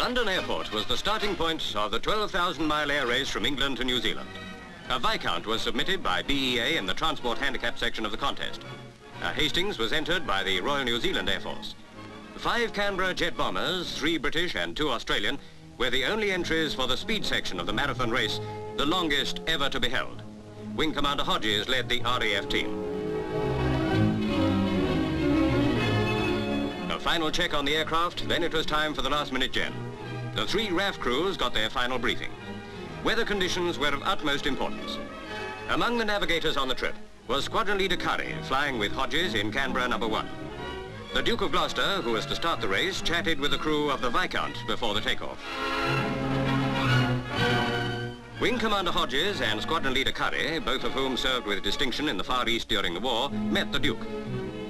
London Airport was the starting point of the 12,000-mile air race from England to New Zealand. A Viscount was submitted by B.E.A. in the transport handicap section of the contest. A Hastings was entered by the Royal New Zealand Air Force. 5 Canberra jet bombers, 3 British and 2 Australian, were the only entries for the speed section of the marathon race, the longest ever to be held. Wing Commander Hodges led the R.A.A.F team. A final check on the aircraft, then it was time for the last-minute gen. The 3 R.A.F crews got their final briefing. Weather conditions were of utmost importance. Among the navigators on the trip was Squadron Leader Currie, flying with Hodges in Canberra No. 1. The Duke of Gloucester, who was to start the race, chatted with the crew of the Viscount before the takeoff. Wing Commander Hodges and Squadron Leader Currie, both of whom served with distinction in the Far East during the war, met the Duke.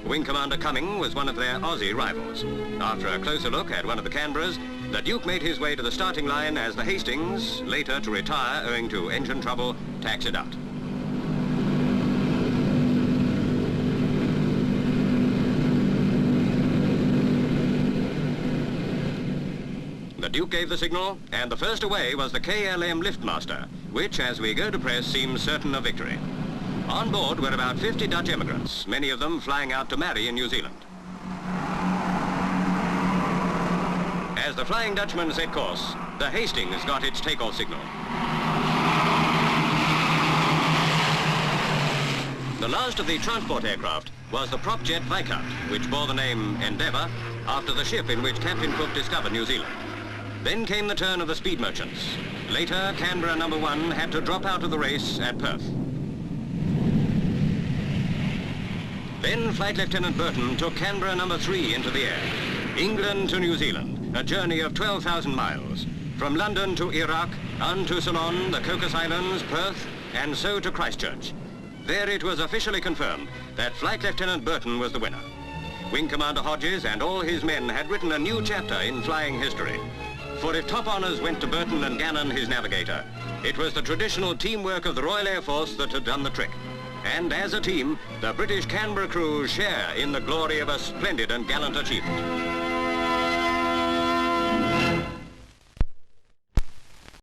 Wing Commander Cuming was one of their Aussie rivals. After a closer look at one of the Canberras, the Duke made his way to the starting line as the Hastings, later to retire owing to engine trouble, taxied out. The Duke gave the signal, and the first away was the K.L.M liftmaster, which, as we go to press, seems certain of victory. On board were about 50 Dutch emigrants, many of them flying out to marry in New Zealand. As the Flying Dutchman set course, the Hastings got its takeoff signal. The last of the transport aircraft was the prop jet Viscount, which bore the name Endeavour, after the ship in which Captain Cook discovered New Zealand. Then came the turn of the speed merchants. Later, Canberra No. 1 had to drop out of the race at Perth. Then Flight Lieutenant Burton took Canberra No. 3 into the air. England to New Zealand, a journey of 12,000 miles. From London to Iraq, on to Ceylon, the Cocos Islands, Perth, and so to Christchurch. There it was officially confirmed that Flight Lieutenant Burton was the winner. Wing Commander Hodges and all his men had written a new chapter in flying history. For if top honours went to Burton and Gannon, his navigator, it was the traditional teamwork of the Royal Air Force that had done the trick. And as a team, the British Canberra crews share in the glory of a splendid and gallant achievement.